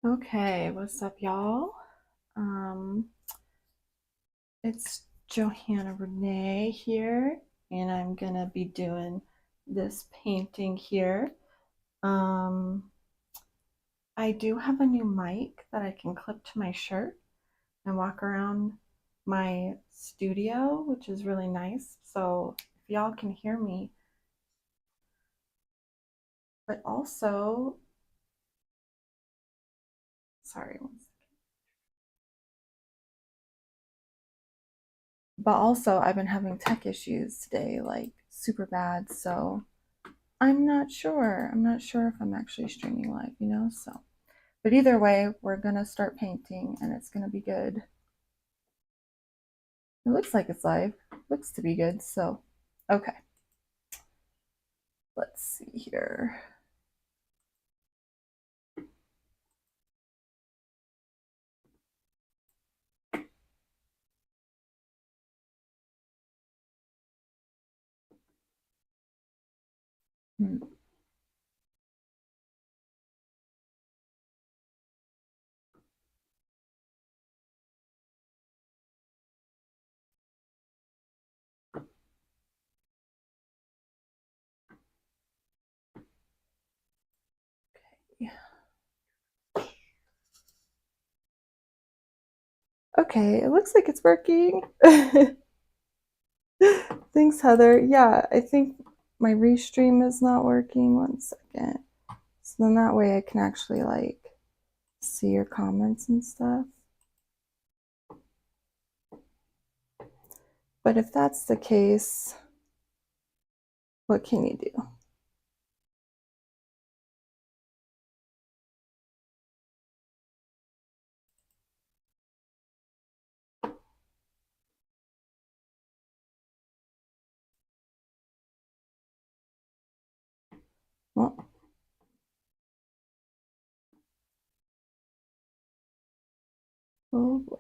Okay, what's up, y'all? Um, it's Johanna Renee here, and I'm gonna be doing this painting here. Um, I do have a new mic that I can clip to my shirt and walk around my studio, which is really nice. So if y'all can hear me, but also, sorry, one second. But also, I've been having tech issues today, like super bad. So I'm not sure. I'm not sure if I'm actually streaming live. So, but either way, we're gonna start painting and it's gonna be good. It looks like it's live. Looks to be good. So, okay. Let's see here. Hmm. Okay, it looks like it's working. Thanks, Heather. Yeah, I think my restream is not working. One second. So then that way I can actually like see your comments and stuff. But if that's the case, what can you do? Well, oh boy.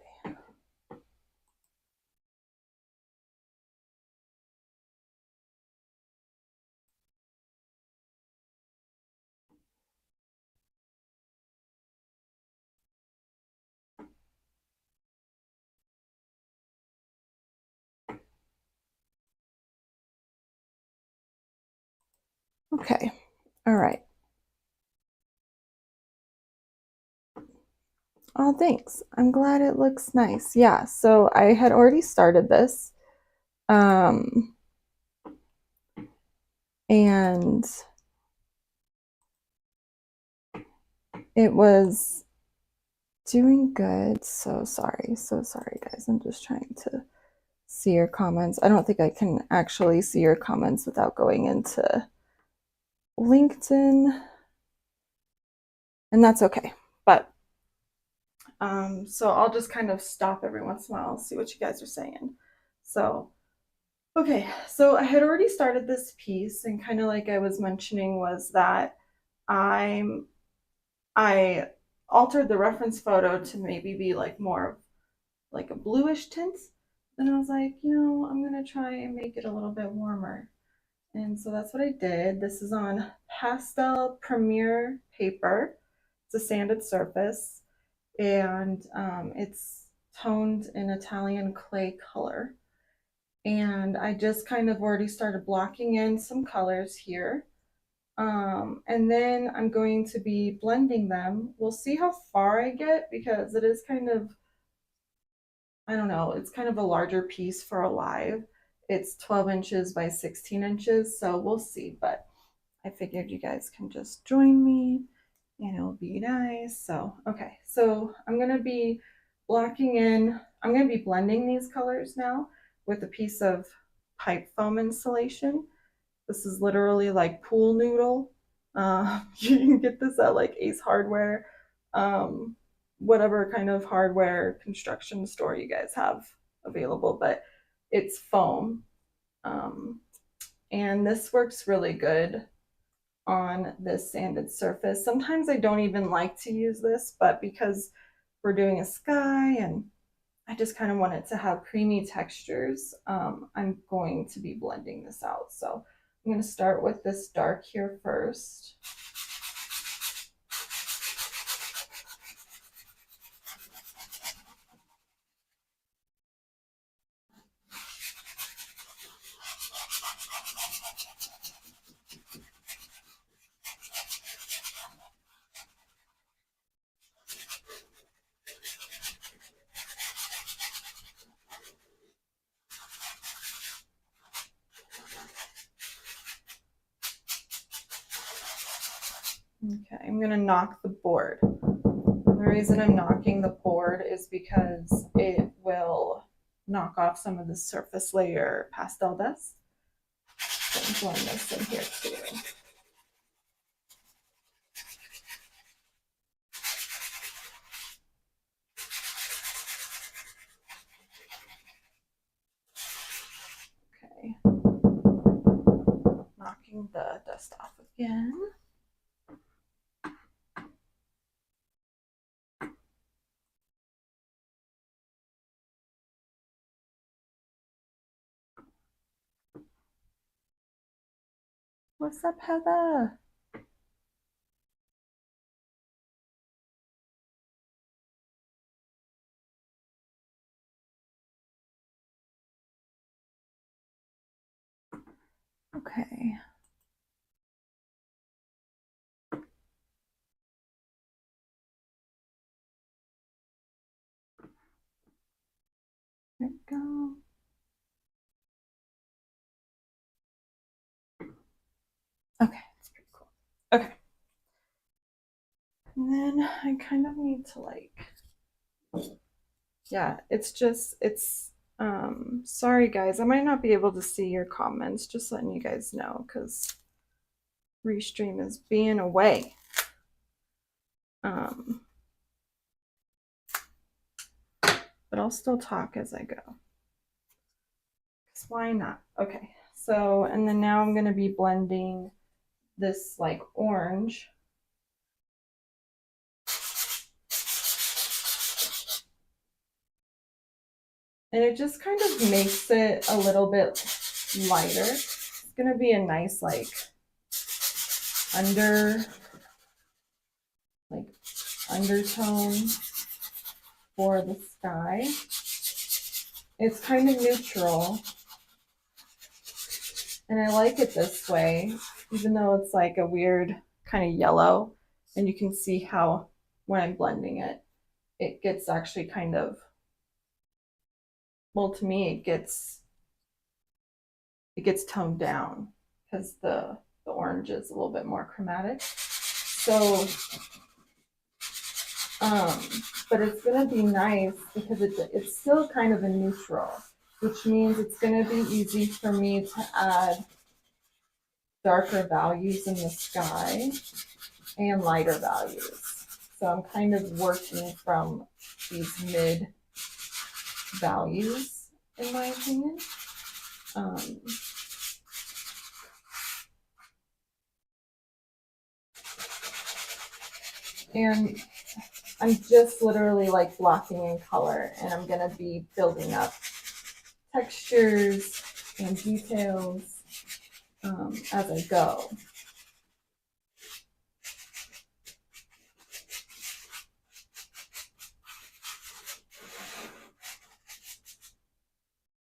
Okay. All right. Oh, thanks. I'm glad it looks nice. Yeah, so I had already started this. Um, and it was doing good. So sorry. So sorry, guys. I'm just trying to see your comments. I don't think I can actually see your comments without going into LinkedIn. And that's okay. But so I'll just kind of stop every once in a while, see what you guys are saying. So okay, so I had already started this piece, and kind of like I was mentioning was that I'm I altered the reference photo to maybe be like more like a bluish tint. And I was like, I'm gonna try and make it a little bit warmer. And so that's what I did. This is on Pastel Premier paper. It's a sanded surface, and it's toned in Italian clay color. And I just kind of already started blocking in some colors here. And then I'm going to be blending them. We'll see how far I get because it is kind of, I don't know, it's kind of a larger piece for a live. It's 12 inches by 16 inches, so we'll see. But I figured you guys can just join me and it'll be nice. So, okay, so I'm going to be blocking in, I'm going to be blending these colors now with a piece of pipe foam insulation. This is literally like pool noodle. You can get this at like Ace Hardware, um, whatever kind of hardware construction store you guys have available, but it's foam. Um, and this works really good on this sanded surface. Sometimes I don't even like to use this, but because we're doing a sky and I just kind of want it to have creamy textures, I'm going to be blending this out. So I'm going to start with this dark here first. gonna knock the board. The reason I'm knocking the board is because it will knock off some of the surface layer pastel dust. So I'm blend this in here too. Okay. Knocking the dust off again. What's up, Heather? Okay. There we go. Okay, that's pretty cool. Okay. And then I kind of need to like, yeah, it's sorry guys, I might not be able to see your comments, just letting you guys know, because Restream is being away. But I'll still talk as I go. Because why not? Okay, so, and then now I'm going to be blending this like orange. And it just kind of makes it a little bit lighter. It's going to be a nice like undertone for the sky. It's kind of neutral, and I like it this way, even though it's like a weird kind of yellow, and you can see how when I'm blending it, it gets actually kind of, well, to me it gets toned down because the orange is a little bit more chromatic. So but it's going to be nice because it's still kind of a neutral, which means it's going to be easy for me to add darker values in the sky and lighter values. So I'm kind of working from these mid values, in my opinion. And I'm just literally like blocking in color, and I'm going to be building up textures and details as I go.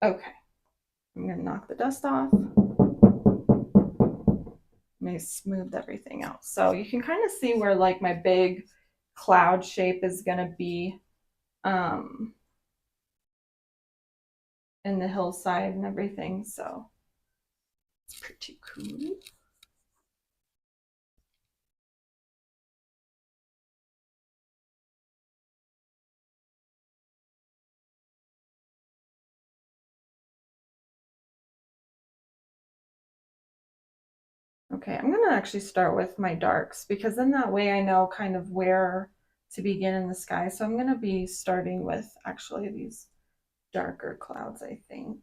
Okay, I'm going to knock the dust off. I smoothed everything out. So you can kind of see where like my big cloud shape is going to be in the hillside and everything. So it's pretty cool. Okay, I'm going to actually start with my darks, because then that way I know kind of where to begin in the sky. So I'm going to be starting with actually these darker clouds, I think.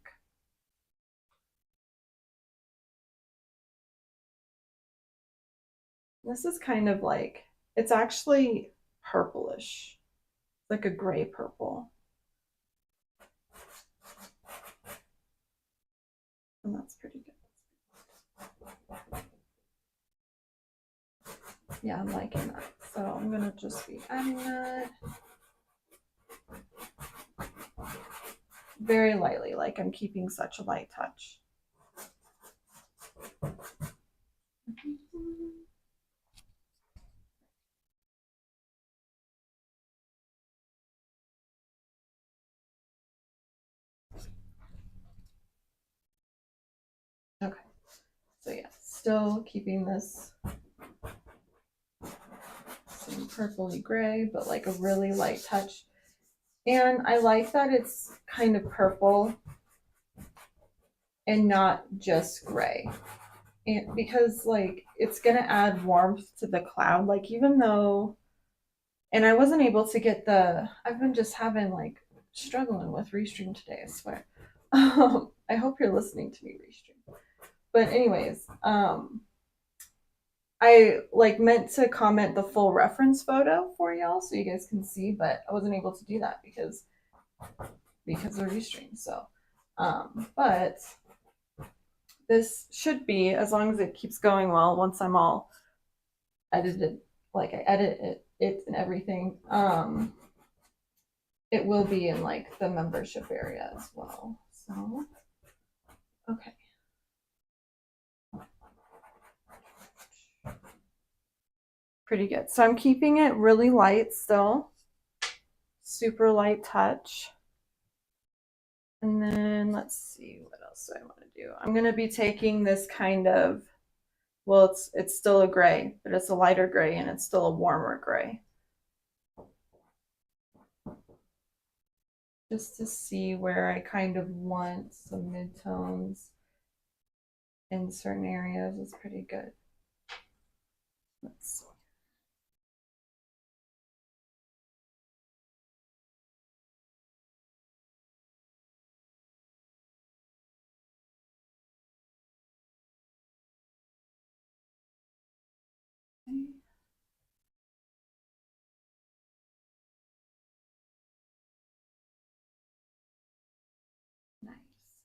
This is kind of like, it's actually purplish, like a gray purple. And that's pretty good. Yeah, I'm liking that. So I'm going to just be adding that very lightly, like I'm keeping such a light touch. Okay, so yeah, still keeping this purpley gray, but like a really light touch. And I like that it's kind of purple and not just gray. And because like it's gonna add warmth to the cloud, like even though, and I wasn't able to get I've been just having like struggling with Restream today, I swear. I hope you're listening to me, Restream. But anyways, I like meant to comment the full reference photo for y'all so you guys can see, but I wasn't able to do that because of Restream. So, but this should be, as long as it keeps going well, once I'm all edited, like I edit it and everything, it will be in like the membership area as well. So, okay. Pretty good. So I'm keeping it really light still, super light touch. And then let's see, what else do I want to do? I'm going to be taking this kind of, well, it's still a gray, but it's a lighter gray and it's still a warmer gray. Just to see where I kind of want some midtones in certain areas is pretty good. Let's see.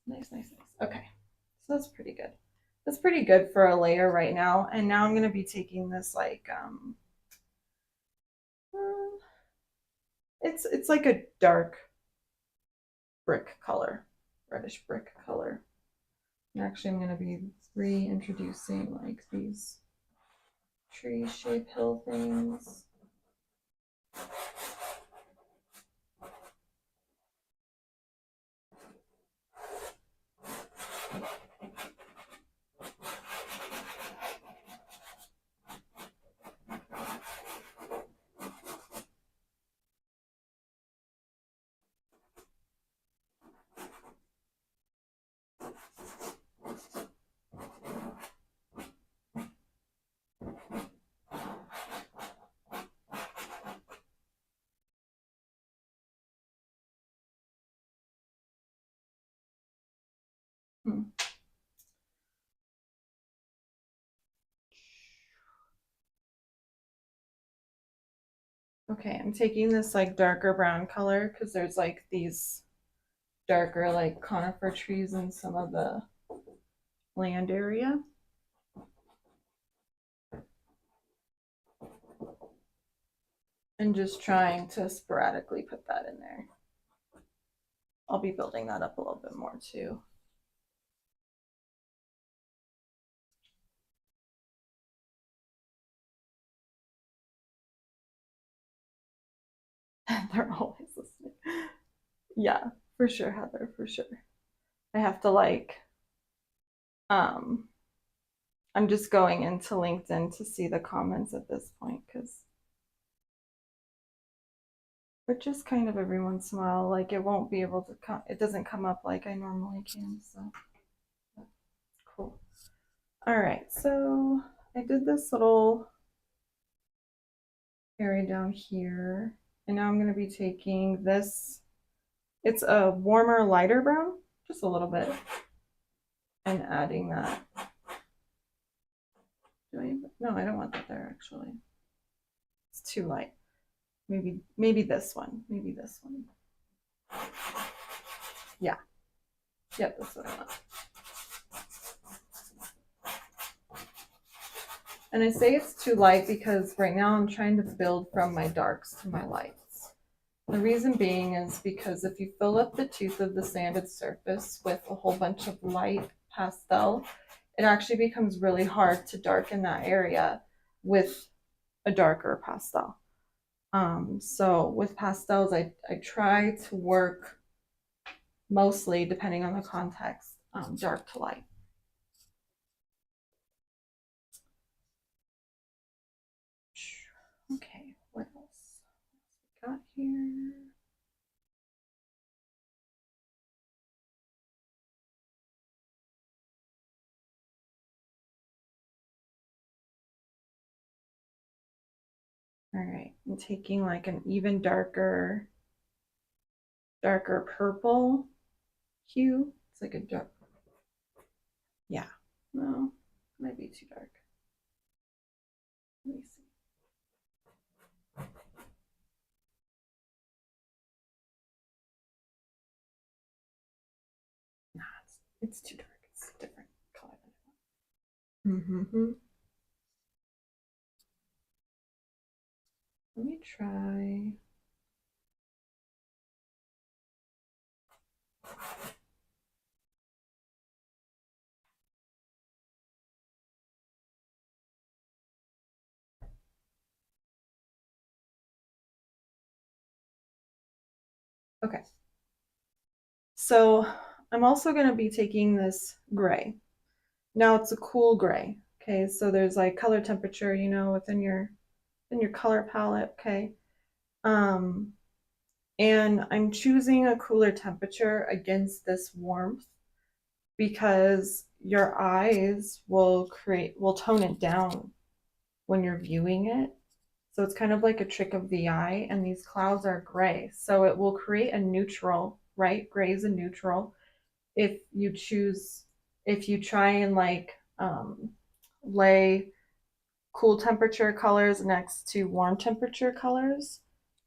Nice. Okay, so that's pretty good. That's pretty good for a layer right now. And now I'm going to be taking this like, it's like a dark brick color, reddish brick color. And actually, I'm going to be reintroducing like these tree shape hill things. Okay, I'm taking this like darker brown color because there's like these darker like conifer trees in some of the land area. And just trying to sporadically put that in there. I'll be building that up a little bit more too. They're always listening. Yeah, for sure, Heather, for sure. I have to like, I'm just going into LinkedIn to see the comments at this point but just kind of every once in a while, like it won't be able to come, it doesn't come up like I normally can, so cool. All right, so I did this little area down here, and now I'm going to be taking this, it's a warmer, lighter brown, just a little bit, and adding that. No, I don't want that there actually. It's too light. Maybe this one. Maybe this one. Yeah. Yep, that's what I want. And I say it's too light because right now I'm trying to build from my darks to my lights. The reason being is because if you fill up the tooth of the sanded surface with a whole bunch of light pastel, it actually becomes really hard to darken that area with a darker pastel. So with pastels, I try to work mostly, depending on the context, dark to light. Okay, what here. All right, I'm taking like an even darker purple hue. It's like a dark, yeah, no, might be too dark. Let me see. Nah, it's too dark. It's a different color than I want. Let me try. Okay. So I'm also going to be taking this gray. Now it's a cool gray. Okay, so there's like color temperature, you know, within your color palette. Okay. Um, and I'm choosing a cooler temperature against this warmth because your eyes will tone it down when you're viewing it. So it's kind of like a trick of the eye, and these clouds are gray. So it will create a neutral, right? Gray is a neutral. If you choose, if you try and like lay cool temperature colors next to warm temperature colors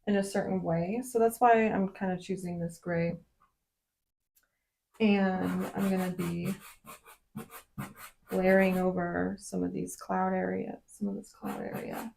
in a certain way. So that's why I'm kind of choosing this gray. And I'm going to be layering over some of these cloud area, some of this cloud area.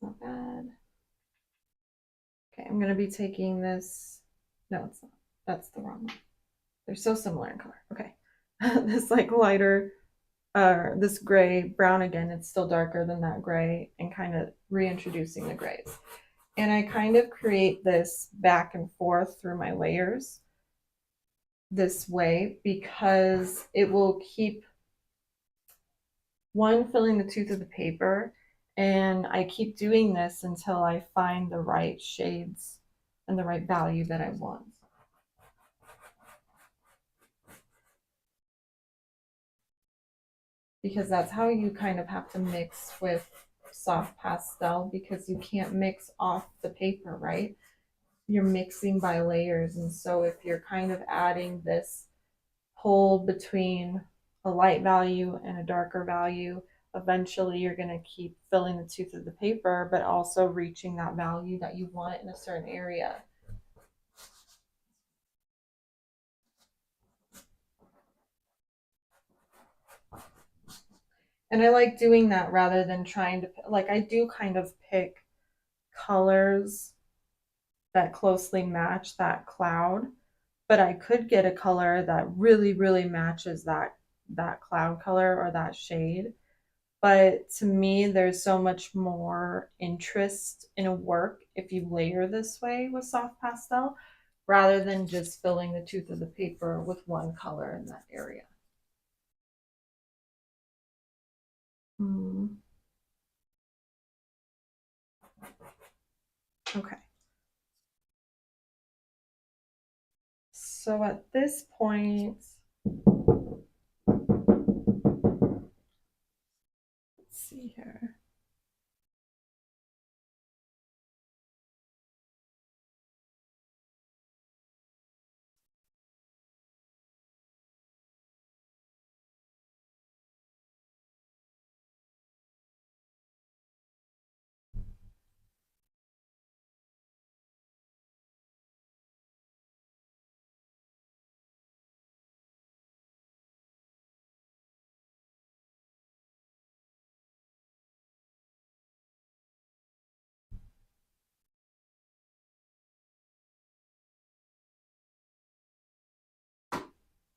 Not bad. Okay, I'm going to be taking this. No, it's not. That's the wrong one. They're so similar in color. Okay. This like lighter, this gray, brown again, it's still darker than that gray, and kind of reintroducing the grays. And I kind of create this back and forth through my layers this way because it will keep one filling the tooth of the paper, and I keep doing this until I find the right shades and the right value that I want. Because that's how you kind of have to mix with soft pastel, because you can't mix off the paper, right? You're mixing by layers. And so if you're kind of adding this pull between a light value and a darker value, eventually you're going to keep filling the tooth of the paper, but also reaching that value that you want in a certain area. And I like doing that rather than trying to, like, I do kind of pick colors that closely match that cloud, but I could get a color that really, really matches that cloud color or that shade. But to me, there's so much more interest in a work if you layer this way with soft pastel rather than just filling the tooth of the paper with one color in that area. Okay. So at this point, let's see here.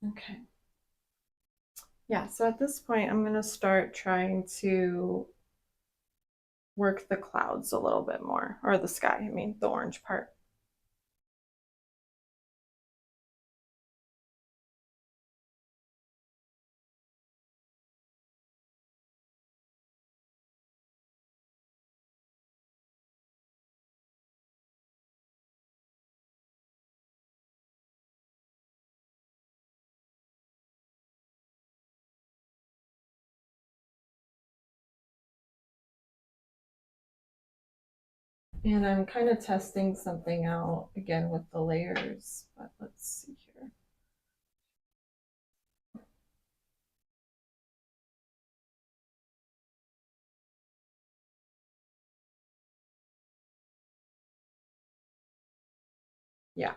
Okay. Yeah, so at this point, I'm going to start trying to work the clouds a little bit more, or the sky, I mean, the orange part. And I'm kind of testing something out again with the layers, but let's see here. Yeah.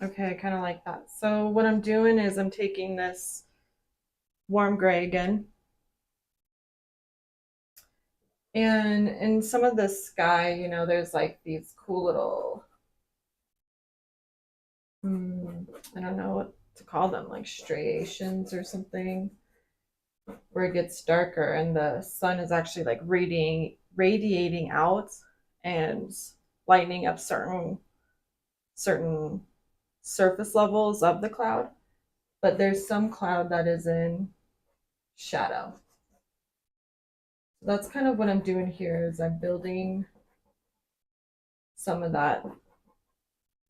Okay, I kind of like that. So what I'm doing is I'm taking this warm gray again. And in some of the sky, there's like these cool little, I don't know what to call them, like striations or something, where it gets darker and the sun is actually like radiating out and lighting up certain surface levels of the cloud. But there's some cloud that is in shadow. So that's kind of what I'm doing here is I'm building some of that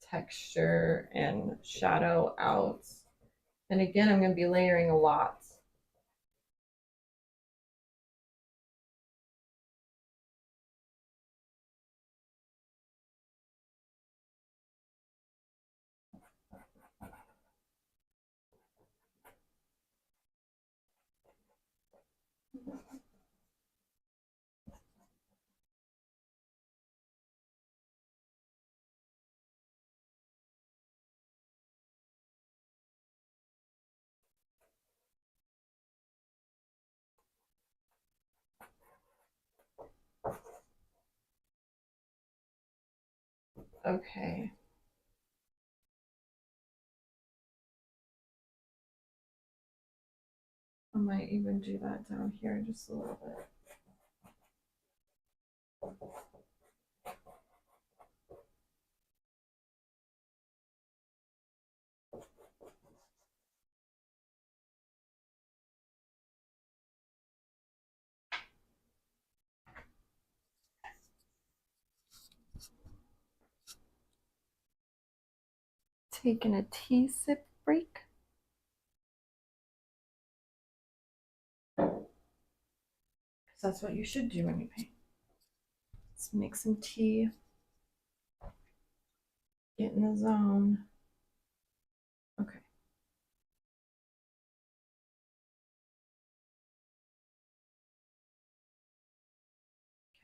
texture and shadow out. And again, I'm going to be layering a lot. Okay. I might even do that down here just a little bit. Taking a tea sip break. Because that's what you should do when you paint. Let's make some tea. Get in the zone. Okay.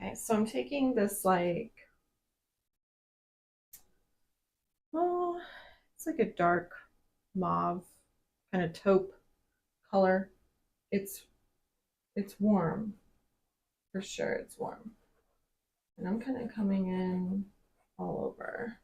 Okay, so I'm taking this like, oh, it's like a dark mauve, kind of taupe color. It's it's warm, for sure. It's warm, and I'm kind of coming in all over.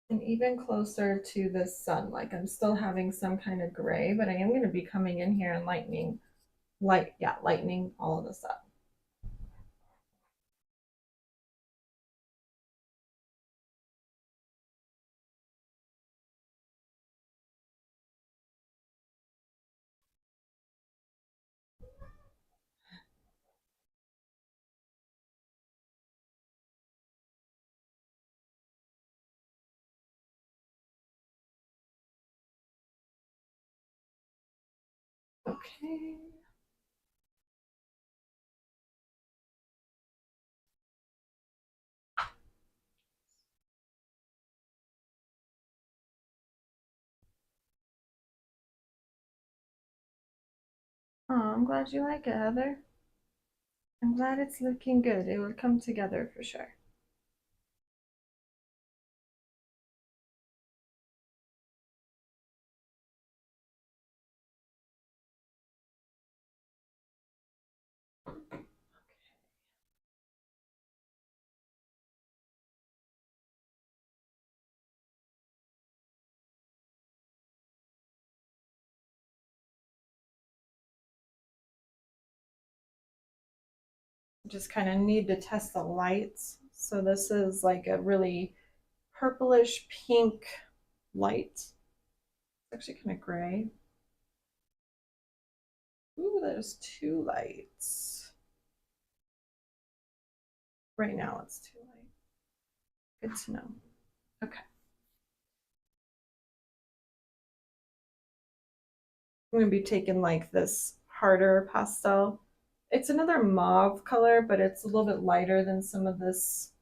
And even closer to the sun, like I'm still having some kind of gray, but I am going to be coming in here and lightening all of this up. Okay. Oh, I'm glad you like it, Heather. I'm glad it's looking good. It will come together for sure. Just kind of need to test the lights. So this is like a really purplish pink light. It's actually kind of gray. Ooh, there's two lights. Right now it's too light. Good to know. Okay. I'm going to be taking like this harder pastel. It's another mauve color, but it's a little bit lighter than some of this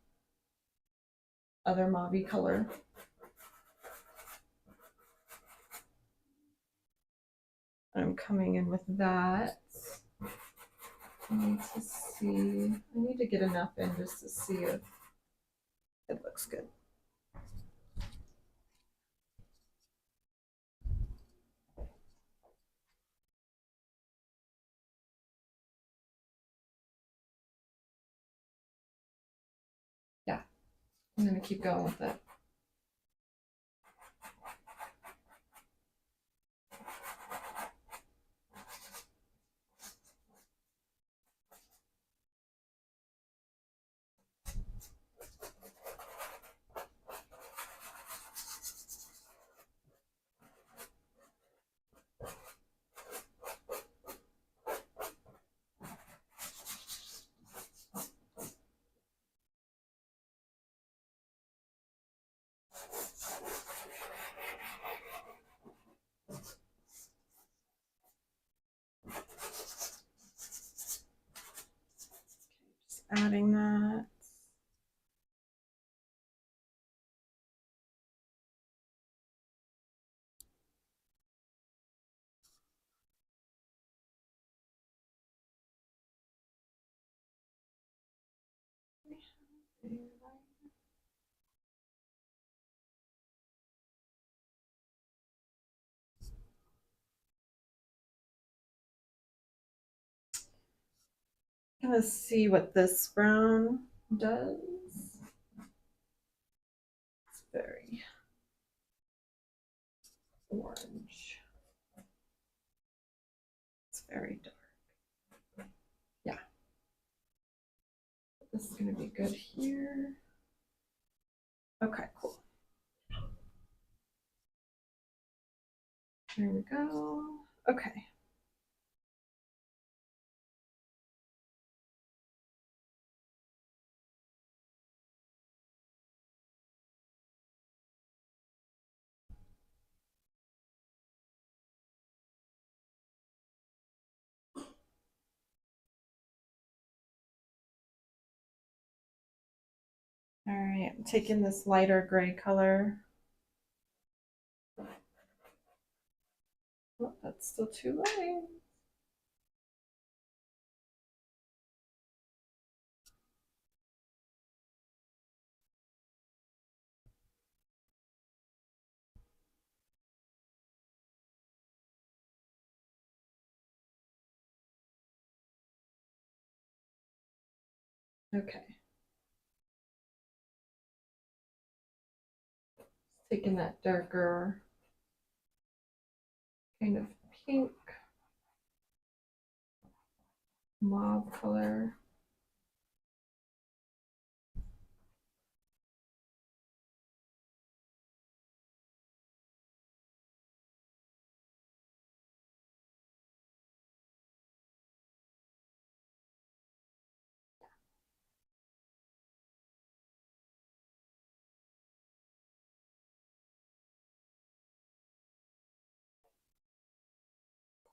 other mauve color. I'm coming in with that. I need to see, I need to get enough in just to see if it looks good. Yeah, I'm going to keep going with it. Just adding that. I'm gonna see what this brown does. It's very orange. It's very dark. Yeah. This is gonna be good here. Okay, cool. There we go. Okay. All right, I'm taking this lighter gray color. Oh, that's still too light. Okay. Taking that darker kind of pink mauve color.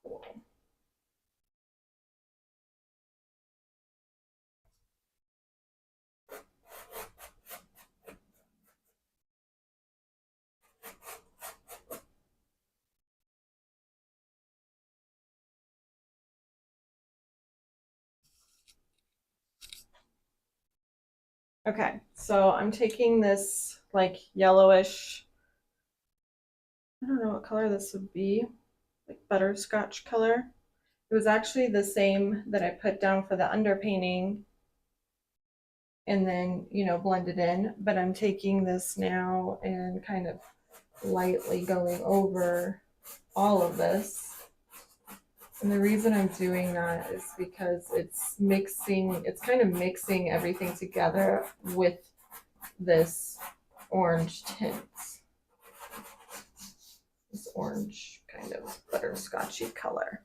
Cool. Okay, so I'm taking this like yellowish, I don't know what color this would be, like butterscotch color. It was actually the same that I put down for the underpainting and then, blend it in. But I'm taking this now and kind of lightly going over all of this. And the reason I'm doing that is because it's kind of mixing everything together with this orange tint. This orange kind of butterscotchy color.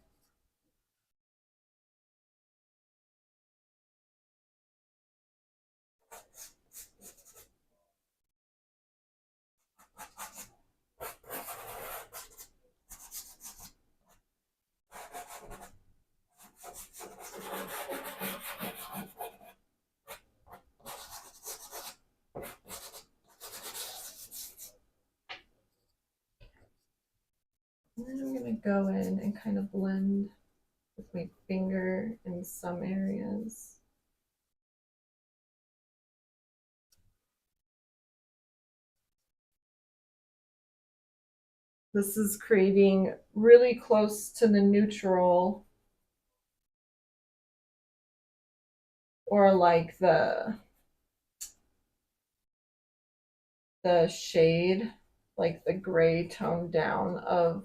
And then I'm going to go in and kind of blend with my finger in some areas. This is creating really close to the neutral or like the shade, like the gray tone down of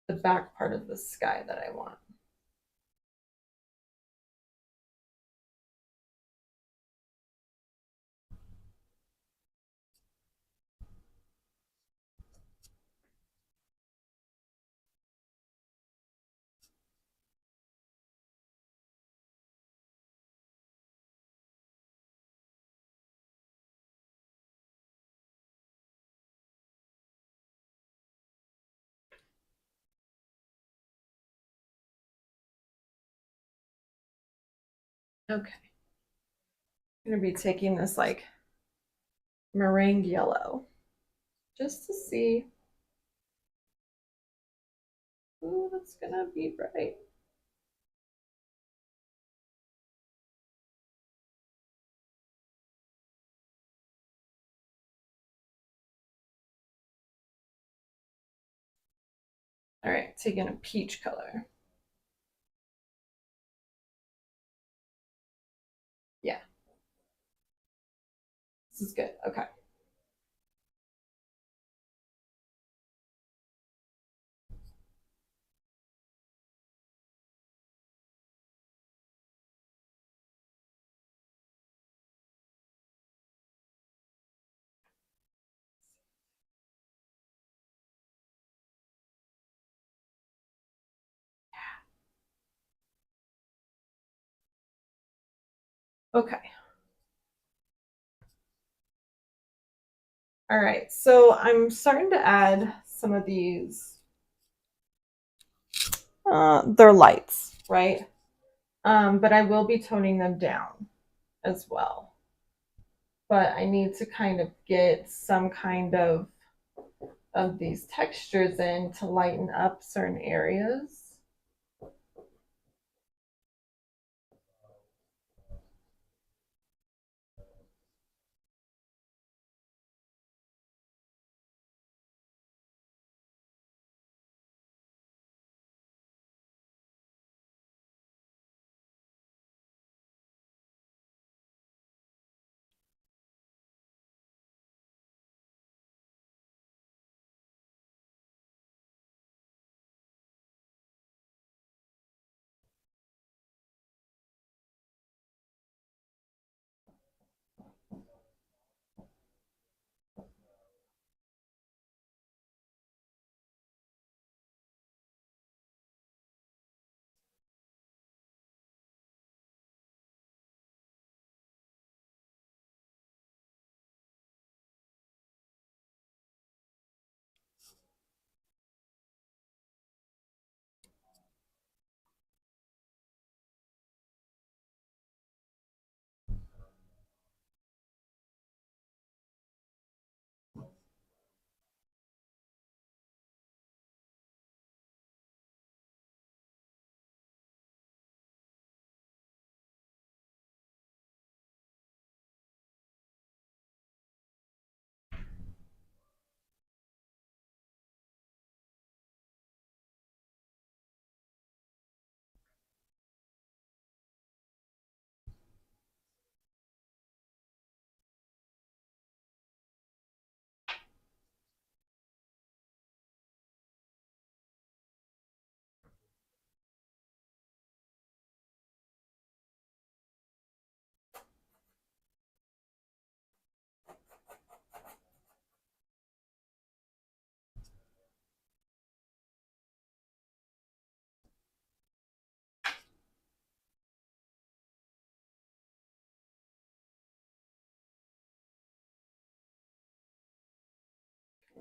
the back part of the sky that I want. Okay. I'm going to be taking this like meringue yellow just to see. Ooh, that's going to be bright. All right, taking a peach color. Yeah, this is good. Okay. Okay. All right, so I'm starting to add some of these. They're lights, right? But I will be toning them down as well. But I need to kind of get some kind of these textures in to lighten up certain areas.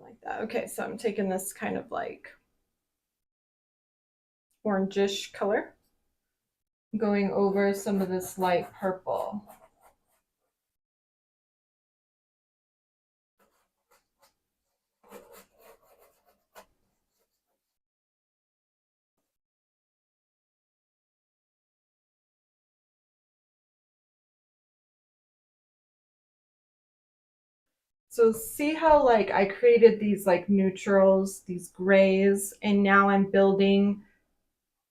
like that. Okay, so I'm taking this kind of like orangish color, going over some of this light purple. So see how like I created these like neutrals, these grays, and now I'm building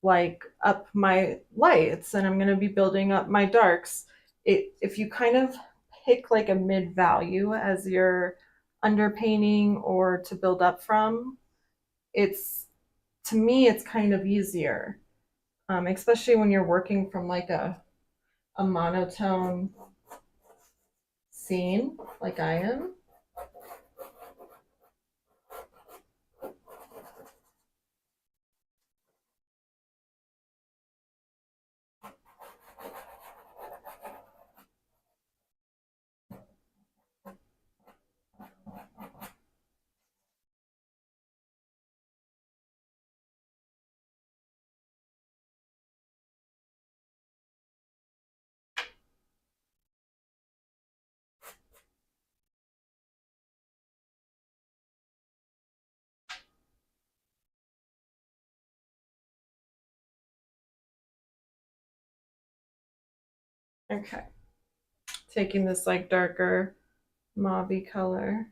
like up my lights and I'm going to be building up my darks. If you kind of pick like a mid value as your underpainting or to build up from, it's to me it's kind of easier, especially when you're working from like a monotone scene like I am. Okay, taking this like darker mauve color.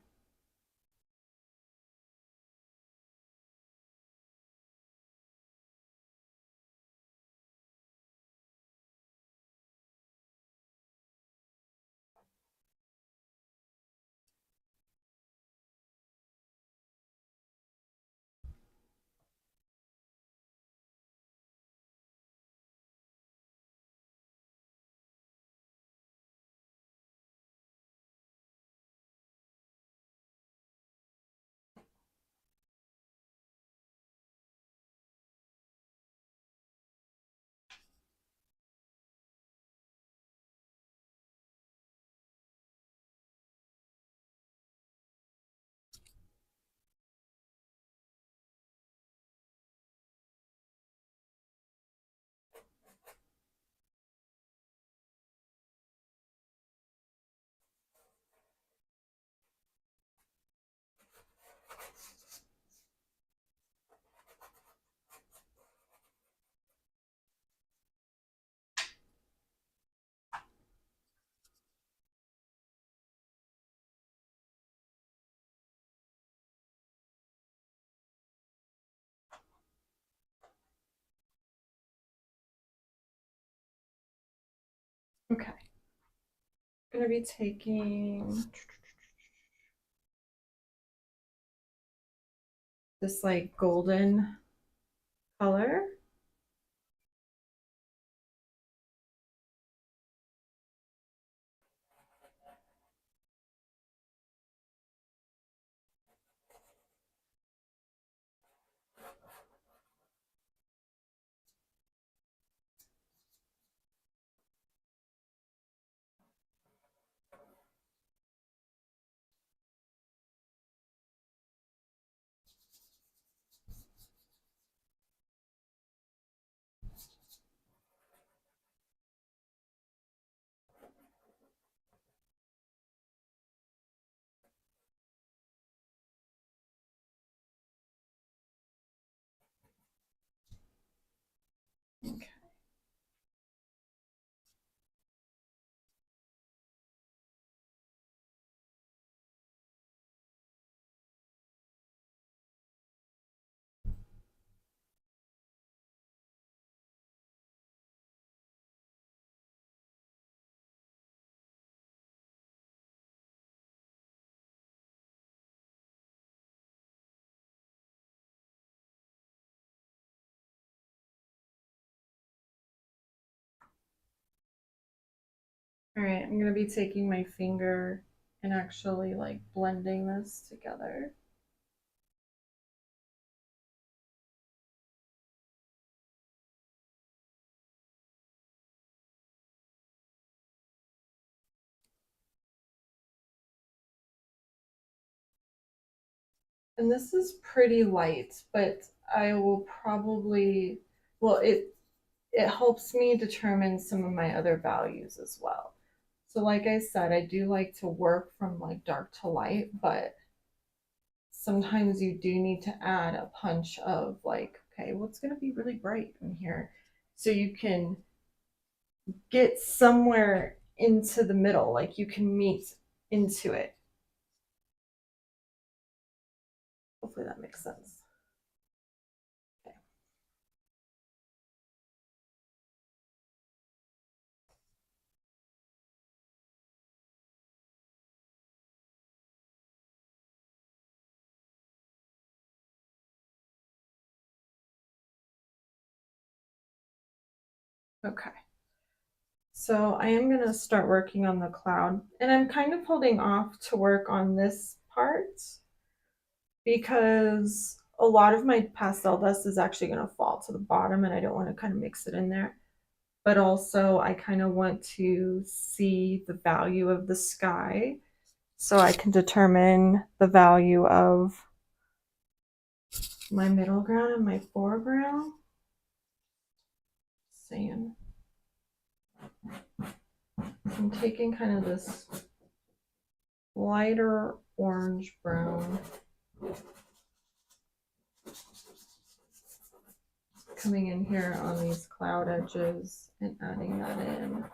Okay, I'm gonna be taking this like golden color. Okay. All right, I'm gonna be taking my finger and actually like blending this together. And this is pretty light, but I will probably, well, it helps me determine some of my other values as well. So like I said, I do like to work from like dark to light, but sometimes you do need to add a punch of like, okay, what's going to be really bright in here so you can get somewhere into the middle, like you can meet into it. Hopefully that makes sense. Okay. Okay. So I am going to start working on the cloud, and I'm kind of holding off to work on this part because a lot of my pastel dust is actually going to fall to the bottom and I don't want to kind of mix it in there. But also I kind of want to see the value of the sky so I can determine the value of my middle ground and my foreground. Saying I'm taking kind of this lighter orange brown, coming in here on these cloud edges and adding that in.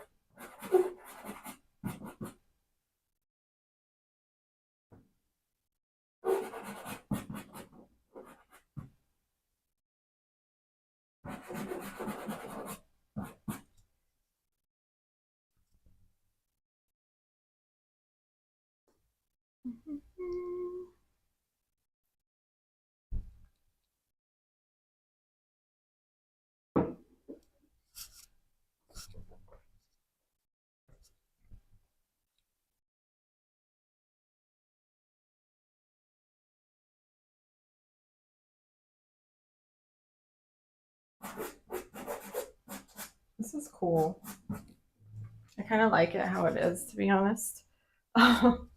This is cool. I kind of like it how it is, to be honest. I'll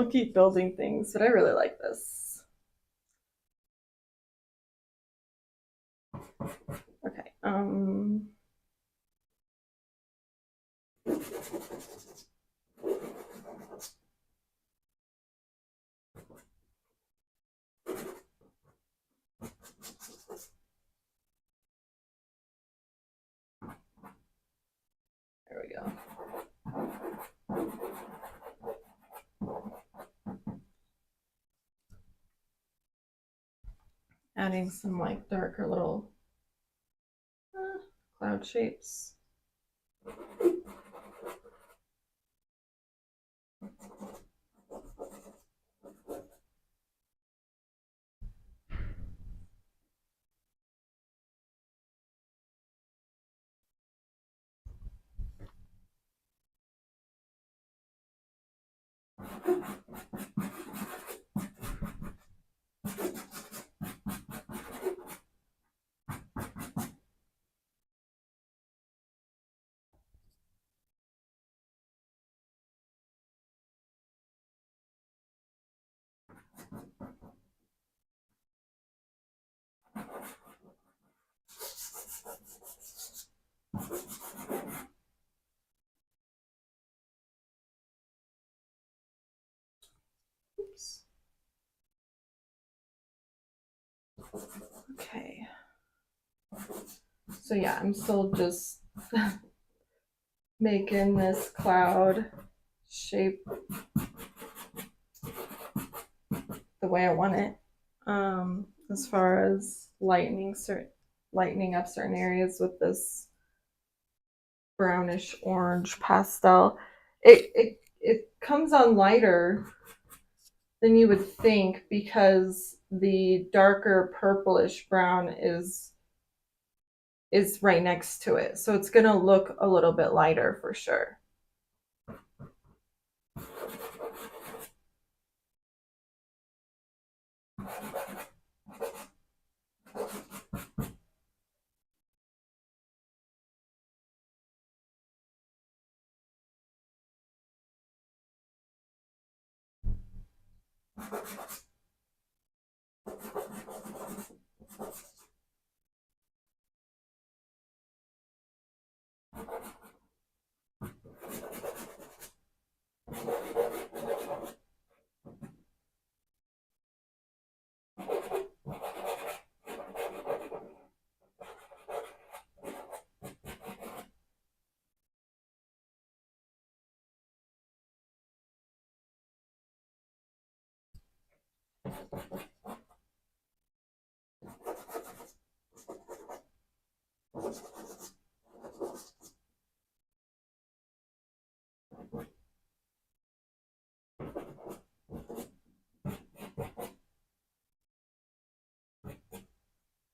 keep building things, but I really like this. Okay. There we go. Adding some like darker little cloud shapes. Oops. Okay. So yeah, I'm still just making this cloud shape the way I want it. As far as lightening up certain areas with this brownish orange pastel, it comes on lighter than you would think because the darker purplish brown is right next to it. So it's going to look a little bit lighter for sure.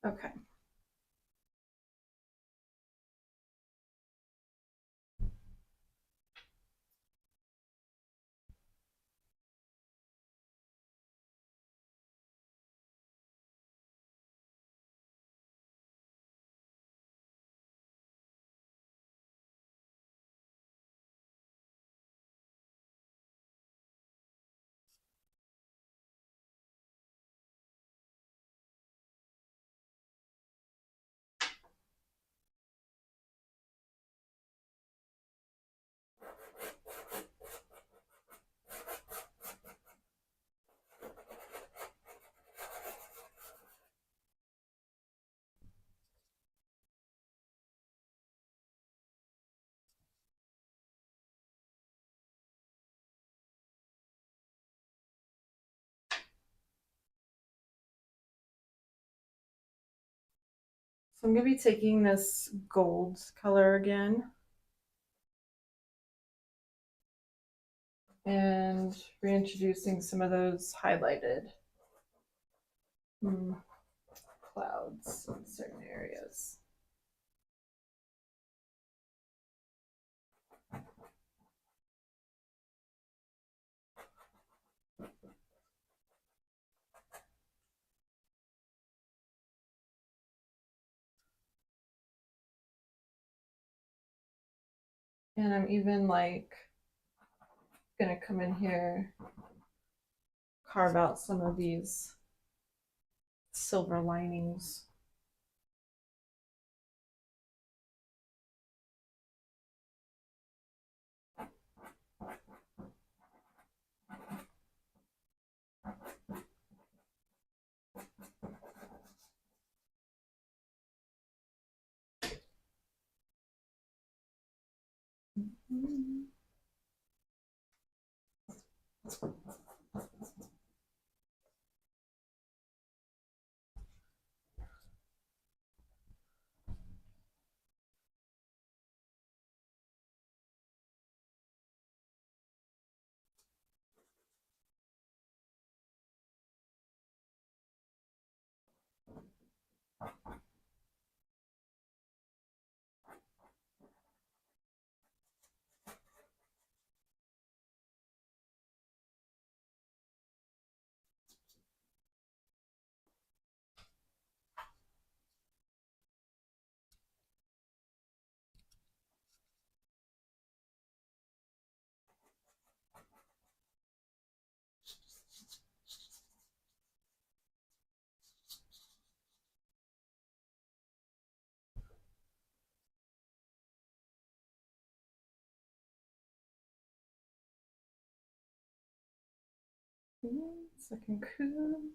Okay. So I'm going to be taking this gold color again and reintroducing some of those highlighted clouds in certain areas. And I'm even like gonna come in here, carve out some of these silver linings. Second coup.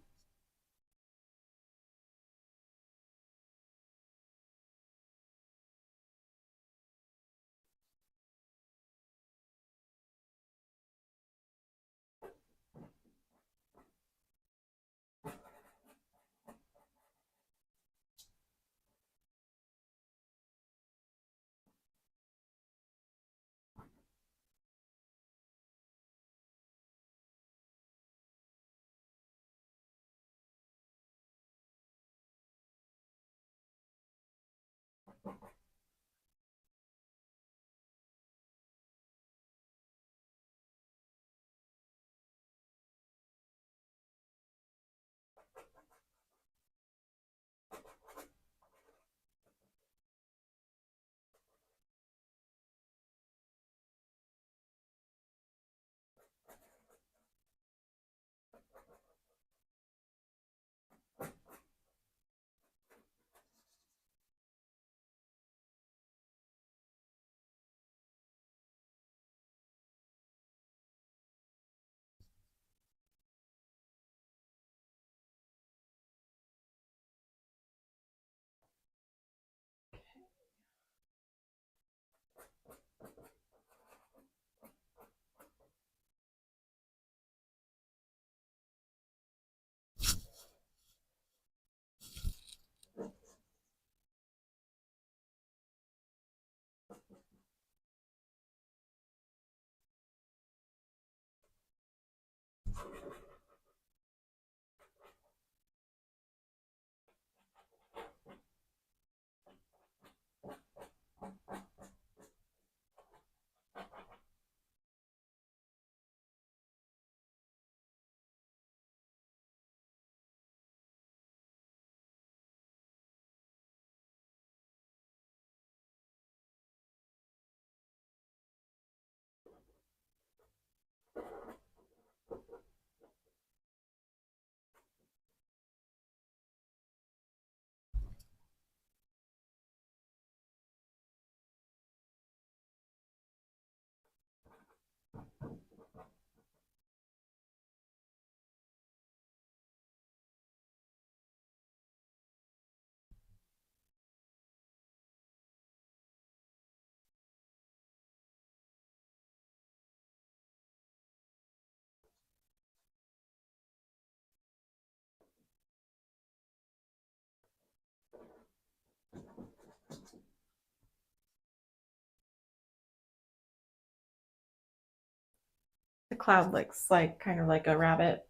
The cloud looks like kind of like a rabbit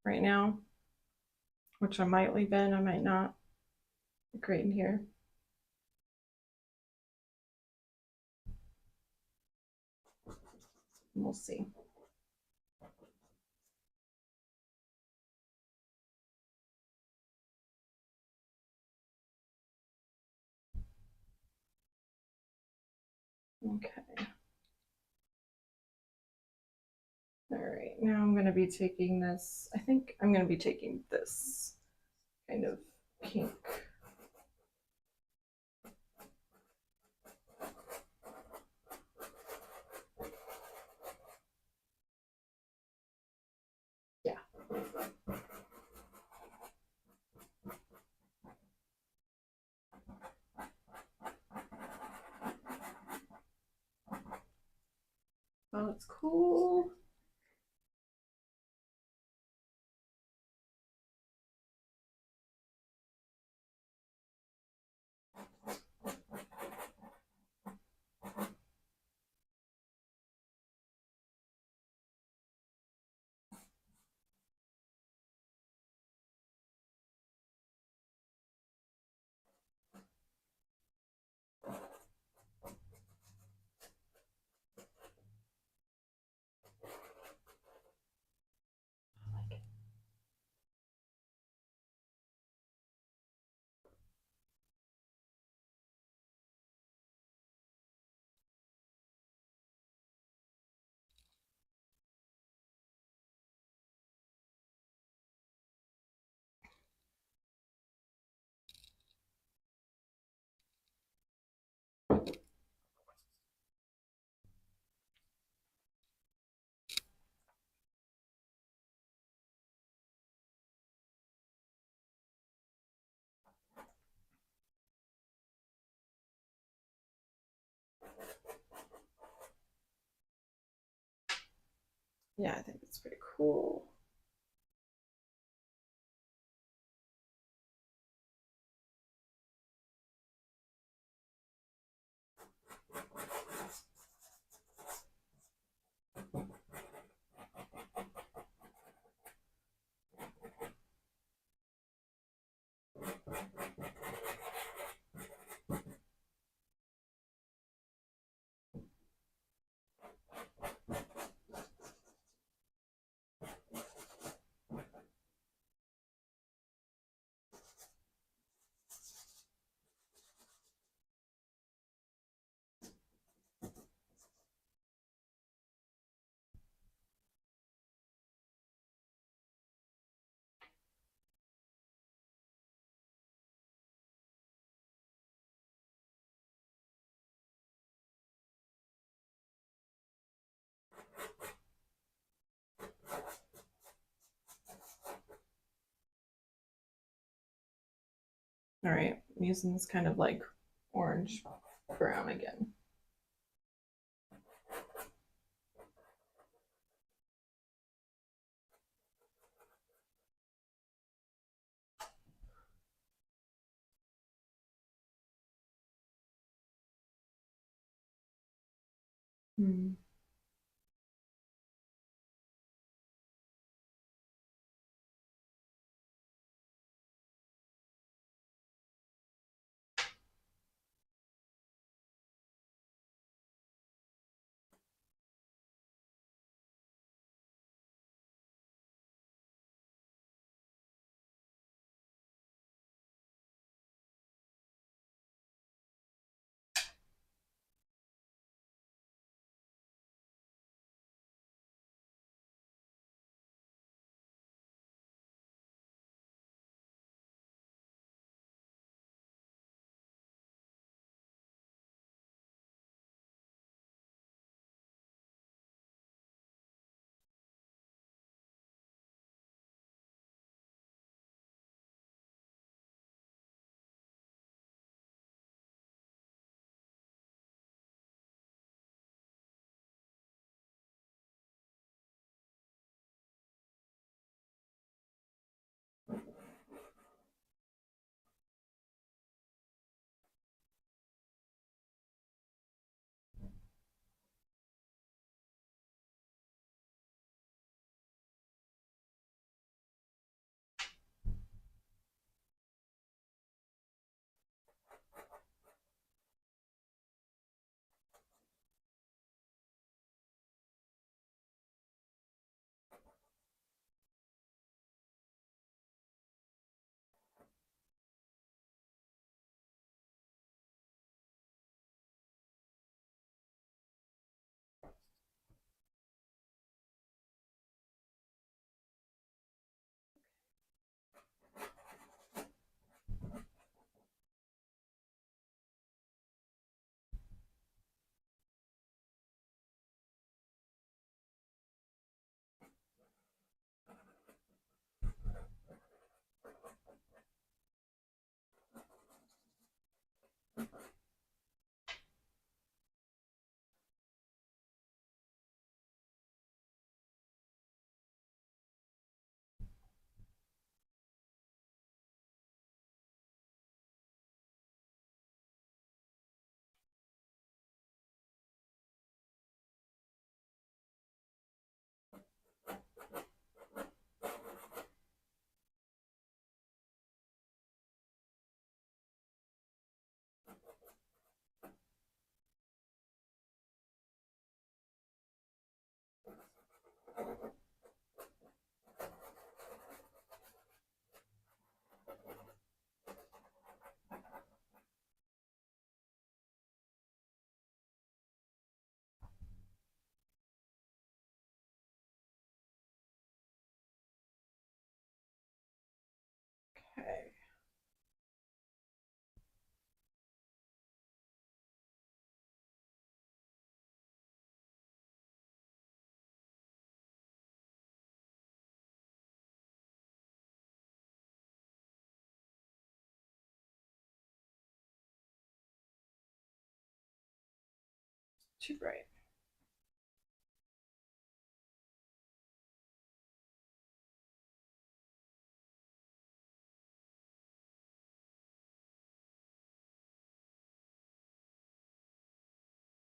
right now, which I might leave in, I might not. Great in here. We'll see. Okay. All right, now I'm going to be taking this. I think I'm going to be taking this kind of pink. Yeah. Oh, it's cool. Yeah, I think it's pretty cool. All right, I'm using this kind of like orange brown again. Hmm. Okay. Too bright.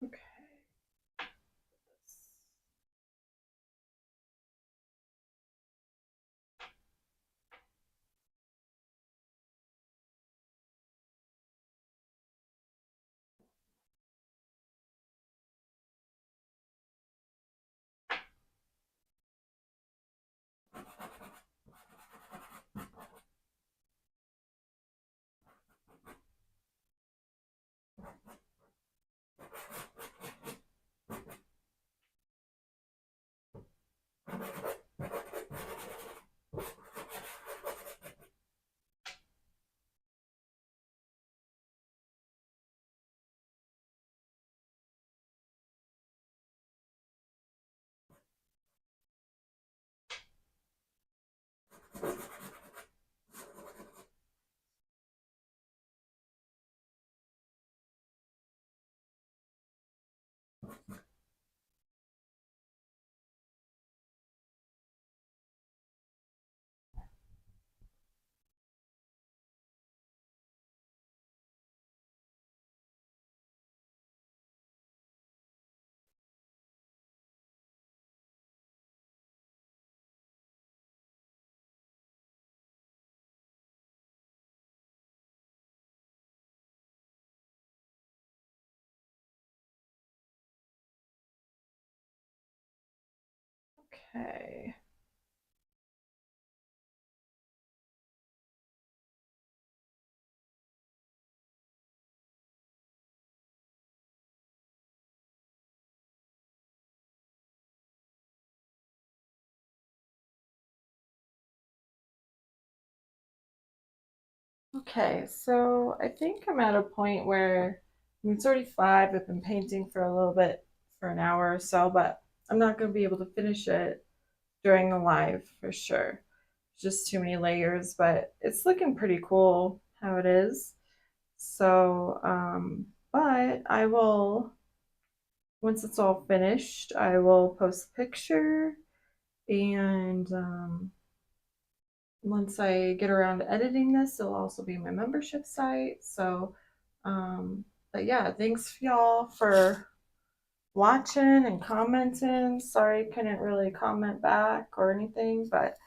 Okay. Okay. Okay, so I think I'm at a point where it's already 5. I've been painting for a little bit, for an hour or so, but I'm not going to be able to finish it during the live for sure. Just too many layers, but it's looking pretty cool how it is. So, but I will, once it's all finished, I will post a picture and once I get around to editing this, it'll also be my membership site. So, but yeah, thanks y'all for watching and commenting. Sorry I couldn't really comment back or anything, but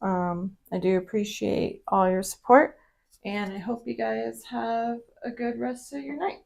I do appreciate all your support and I hope you guys have a good rest of your night.